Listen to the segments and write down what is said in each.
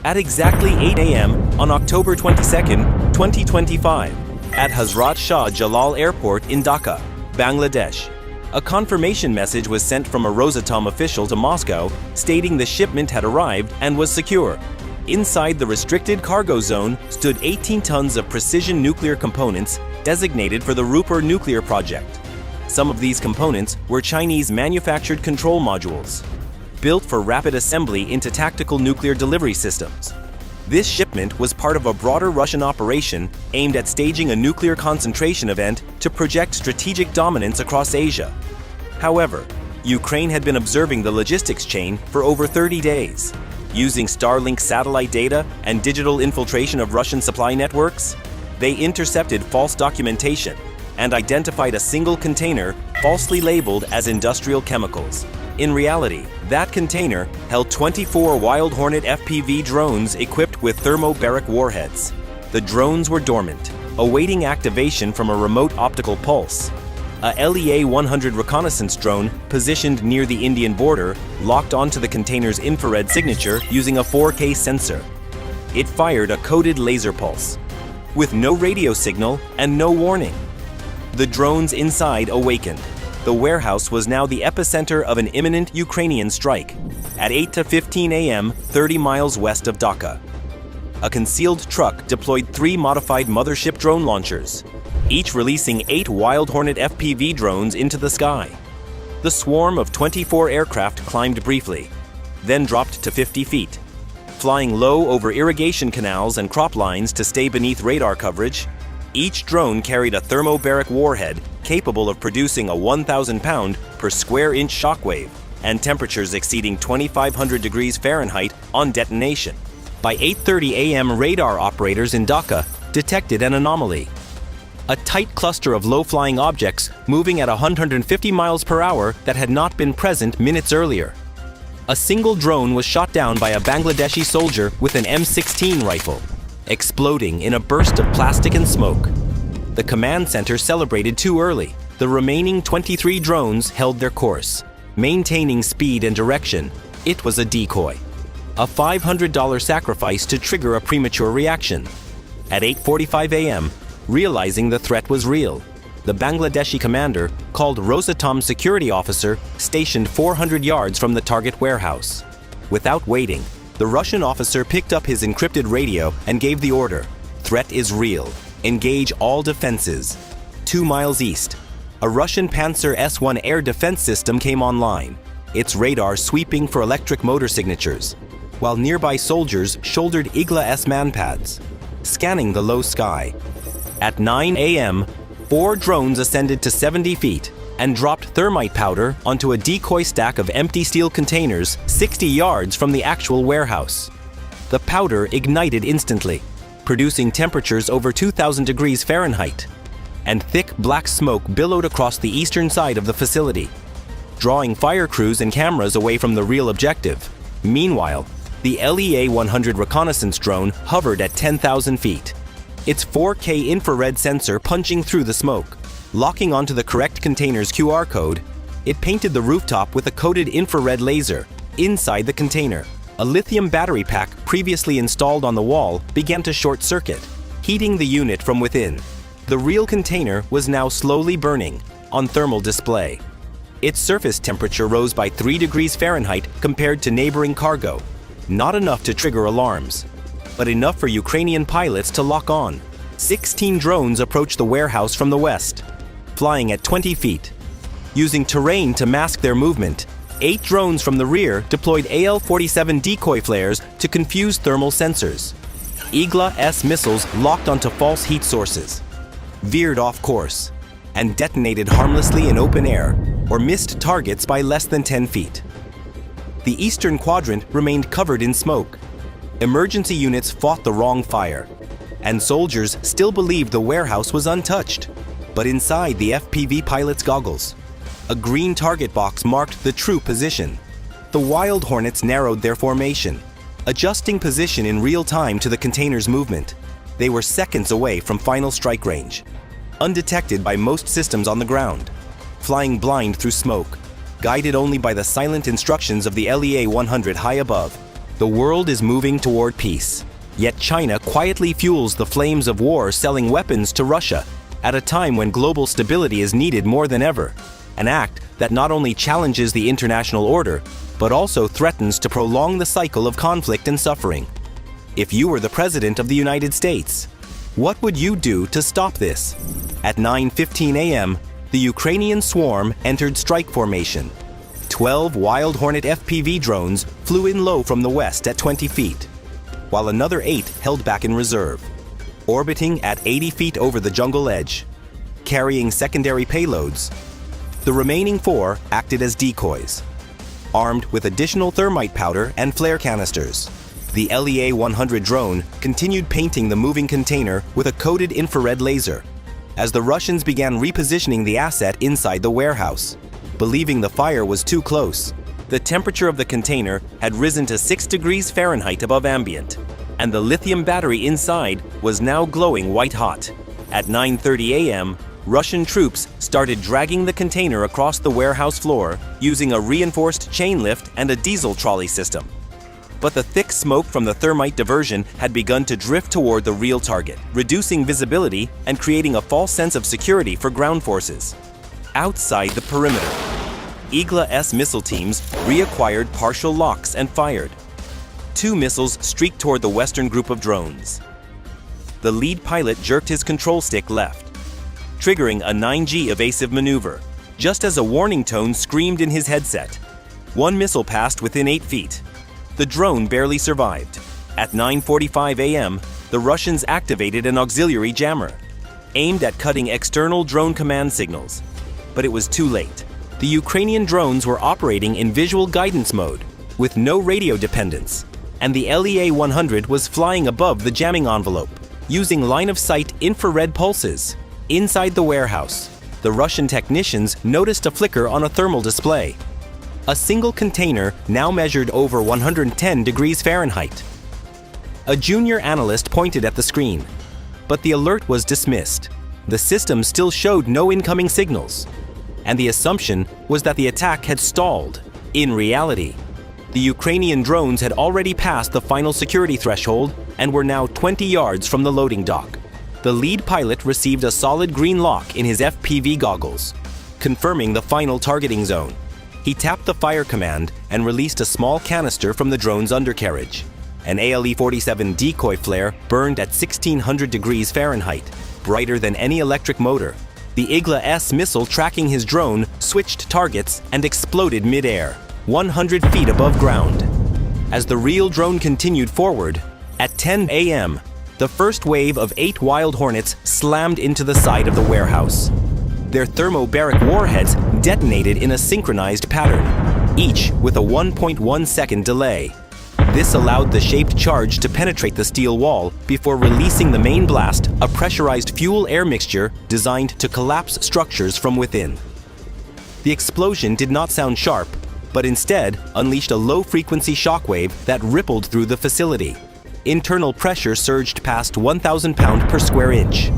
At exactly 8 a.m. on October 22, 2025, at Hazrat Shah Jalal Airport in Dhaka, Bangladesh, a confirmation message was sent from a Rosatom official to Moscow stating the shipment had arrived and was secure. Inside the restricted cargo zone stood 18 tons of precision nuclear components designated for the Rupert nuclear project. Some of these components were Chinese manufactured control modules, built for rapid assembly into tactical nuclear delivery systems. This shipment was part of a broader Russian operation aimed at staging a nuclear concentration event to project strategic dominance across Asia. However, Ukraine had been observing the logistics chain for over 30 days. Using Starlink satellite data and digital infiltration of Russian supply networks, they intercepted false documentation and identified a single container falsely labeled as industrial chemicals. In reality, that container held 24 Wild Hornet FPV drones equipped with thermobaric warheads. The drones were dormant, awaiting activation from a remote optical pulse. A LEA-100 reconnaissance drone positioned near the Indian border locked onto the container's infrared signature using a 4K sensor. It fired a coded laser pulse, with no radio signal and no warning. The drones inside awakened. The warehouse was now the epicenter of an imminent Ukrainian strike at 8:15 a.m. 30 miles west of Dhaka. A concealed truck deployed 3 modified mothership drone launchers, each releasing 8 Wild Hornet FPV drones into the sky. The swarm of 24 aircraft climbed briefly, then dropped to 50 feet. Flying low over irrigation canals and crop lines to stay beneath radar coverage, each drone carried a thermobaric warhead capable of producing a 1,000-pound per square inch shockwave and temperatures exceeding 2,500 degrees Fahrenheit on detonation. By 8:30 a.m., radar operators in Dhaka detected an anomaly. A tight cluster of low-flying objects moving at 150 miles per hour that had not been present minutes earlier. A single drone was shot down by a Bangladeshi soldier with an M16 rifle, exploding in a burst of plastic and smoke. The command center celebrated too early. The remaining 23 drones held their course, maintaining speed and direction. It was a decoy, a $500 sacrifice to trigger a premature reaction. At 8:45 a.m., realizing the threat was real, the Bangladeshi commander called Rosatom security officer stationed 400 yards from the target warehouse. Without waiting, the Russian officer picked up his encrypted radio and gave the order, "Threat is real. Engage all defenses." 2 miles east, a Russian Panzer S-1 air defense system came online, its radar sweeping for electric motor signatures, while nearby soldiers shouldered Igla-S manpads, scanning the low sky. At 9 a.m., 4 drones ascended to 70 feet and dropped thermite powder onto a decoy stack of empty steel containers 60 yards from the actual warehouse. The powder ignited instantly, producing temperatures over 2,000 degrees Fahrenheit, and thick black smoke billowed across the eastern side of the facility, drawing fire crews and cameras away from the real objective. Meanwhile, the LEA-100 reconnaissance drone hovered at 10,000 feet, its 4K infrared sensor punching through the smoke. Locking onto the correct container's QR code, it painted the rooftop with a coded infrared laser. Inside the container, a lithium battery pack previously installed on the wall began to short circuit, heating the unit from within. The real container was now slowly burning on thermal display. Its surface temperature rose by 3 degrees Fahrenheit compared to neighboring cargo. Not enough to trigger alarms, but enough for Ukrainian pilots to lock on. 16 drones approached the warehouse from the west, flying at 20 feet. Using terrain to mask their movement, 8 drones from the rear deployed AL-47 decoy flares to confuse thermal sensors. Igla-S missiles locked onto false heat sources, veered off course, and detonated harmlessly in open air or missed targets by less than 10 feet. The eastern quadrant remained covered in smoke. Emergency units fought the wrong fire, and soldiers still believed the warehouse was untouched. But inside the FPV pilot's goggles, a green target box marked the true position. The Wild Hornets narrowed their formation, adjusting position in real time to the container's movement. They were seconds away from final strike range, undetected by most systems on the ground, flying blind through smoke, guided only by the silent instructions of the LEA-100 high above. The world is moving toward peace. Yet China quietly fuels the flames of war, selling weapons to Russia at a time when global stability is needed more than ever. An act that not only challenges the international order, but also threatens to prolong the cycle of conflict and suffering. If you were the President of the United States, what would you do to stop this? At 9:15 a.m., the Ukrainian swarm entered strike formation. 12 Wild Hornet FPV drones flew in low from the west at 20 feet, while another 8 held back in reserve, orbiting at 80 feet over the jungle edge, carrying secondary payloads. The remaining 4 acted as decoys, armed with additional thermite powder and flare canisters. The LEA-100 drone continued painting the moving container with a coated infrared laser, as the Russians began repositioning the asset inside the warehouse. Believing the fire was too close, the temperature of the container had risen to 6 degrees Fahrenheit above ambient, and the lithium battery inside was now glowing white-hot. At 9:30 a.m., Russian troops started dragging the container across the warehouse floor using a reinforced chain lift and a diesel trolley system. But the thick smoke from the thermite diversion had begun to drift toward the real target, reducing visibility and creating a false sense of security for ground forces. Outside the perimeter, Igla-S missile teams reacquired partial locks and fired. 2 missiles streaked toward the western group of drones. The lead pilot jerked his control stick left, triggering a 9G evasive maneuver, just as a warning tone screamed in his headset. 1 missile passed within 8 feet. The drone barely survived. At 9:45 a.m., the Russians activated an auxiliary jammer, aimed at cutting external drone command signals. But it was too late. The Ukrainian drones were operating in visual guidance mode, with no radio dependence, and the LEA-100 was flying above the jamming envelope, using line-of-sight infrared pulses. Inside the warehouse, the Russian technicians noticed a flicker on a thermal display. A single container now measured over 110 degrees Fahrenheit. A junior analyst pointed at the screen, but the alert was dismissed. The system still showed no incoming signals, and the assumption was that the attack had stalled. In reality, the Ukrainian drones had already passed the final security threshold and were now 20 yards from the loading dock. The lead pilot received a solid green lock in his FPV goggles, confirming the final targeting zone. He tapped the fire command and released a small canister from the drone's undercarriage. An ALE-47 decoy flare burned at 1600 degrees Fahrenheit, brighter than any electric motor. The Igla-S missile tracking his drone switched targets and exploded mid-air, 100 feet above ground. As the real drone continued forward, at 10 a.m., the first wave of 8 Wild Hornets slammed into the side of the warehouse. Their thermobaric warheads detonated in a synchronized pattern, each with a 1.1-second delay. This allowed the shaped charge to penetrate the steel wall before releasing the main blast, a pressurized fuel-air mixture designed to collapse structures from within. The explosion did not sound sharp, but instead unleashed a low-frequency shockwave that rippled through the facility. Internal pressure surged past 1,000 pounds per square inch,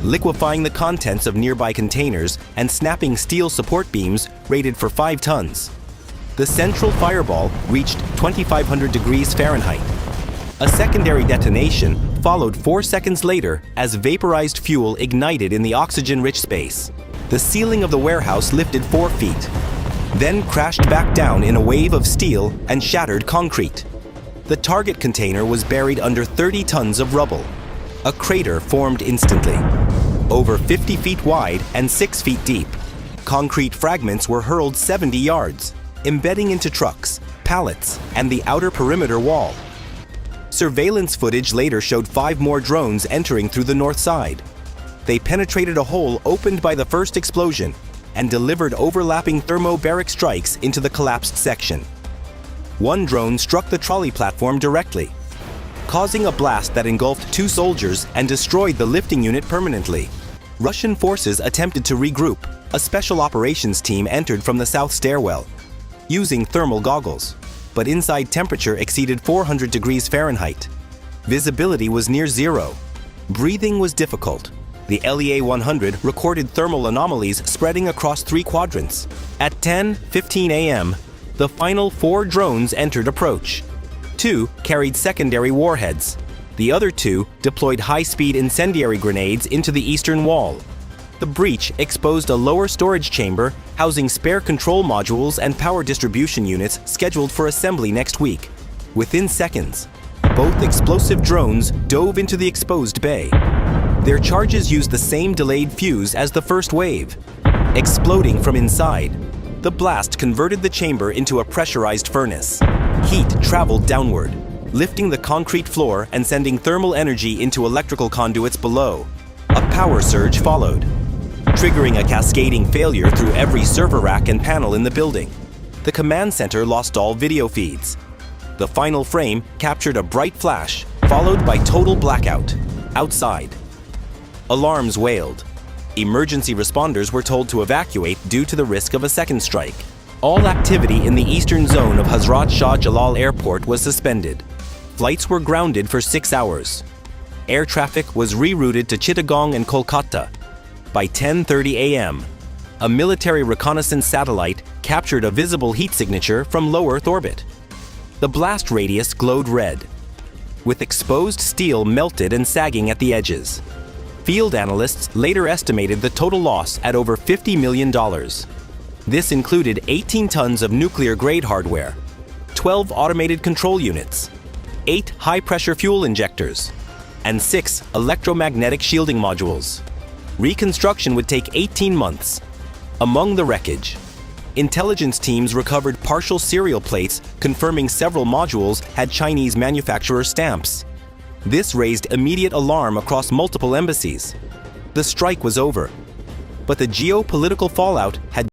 liquefying the contents of nearby containers and snapping steel support beams rated for 5 tons. The central fireball reached 2,500 degrees Fahrenheit. A secondary detonation followed 4 seconds later as vaporized fuel ignited in the oxygen-rich space. The ceiling of the warehouse lifted 4 feet, then crashed back down in a wave of steel and shattered concrete. The target container was buried under 30 tons of rubble. A crater formed instantly, over 50 feet wide and 6 feet deep. Concrete fragments were hurled 70 yards, embedding into trucks, pallets, and the outer perimeter wall. Surveillance footage later showed 5 more drones entering through the north side. They penetrated a hole opened by the first explosion and delivered overlapping thermobaric strikes into the collapsed section. One drone struck the trolley platform directly, causing a blast that engulfed 2 soldiers and destroyed the lifting unit permanently. Russian forces attempted to regroup. A special operations team entered from the south stairwell, using thermal goggles, but inside temperature exceeded 400 degrees Fahrenheit. Visibility was near zero. Breathing was difficult. The LEA-100 recorded thermal anomalies spreading across 3 quadrants. At 10:15 a.m., the final 4 drones entered approach. 2 carried secondary warheads. The other 2 deployed high-speed incendiary grenades into the eastern wall. The breach exposed a lower storage chamber housing spare control modules and power distribution units scheduled for assembly next week. Within seconds, both explosive drones dove into the exposed bay. Their charges used the same delayed fuse as the first wave. Exploding from inside, the blast converted the chamber into a pressurized furnace. Heat traveled downward, lifting the concrete floor and sending thermal energy into electrical conduits below. A power surge followed, triggering a cascading failure through every server rack and panel in the building. The command center lost all video feeds. The final frame captured a bright flash, followed by total blackout. Outside, alarms wailed. Emergency responders were told to evacuate due to the risk of a second strike. All activity in the eastern zone of Hazrat Shah Jalal Airport was suspended. Flights were grounded for 6 hours. Air traffic was rerouted to Chittagong and Kolkata. By 10:30 a.m., a military reconnaissance satellite captured a visible heat signature from low Earth orbit. The blast radius glowed red, with exposed steel melted and sagging at the edges. Field analysts later estimated the total loss at over $50 million. This included 18 tons of nuclear-grade hardware, 12 automated control units, 8 high-pressure fuel injectors, and 6 electromagnetic shielding modules. Reconstruction would take 18 months. Among the wreckage, intelligence teams recovered partial serial plates confirming several modules had Chinese manufacturer stamps. This raised immediate alarm across multiple embassies. The strike was over, but the geopolitical fallout had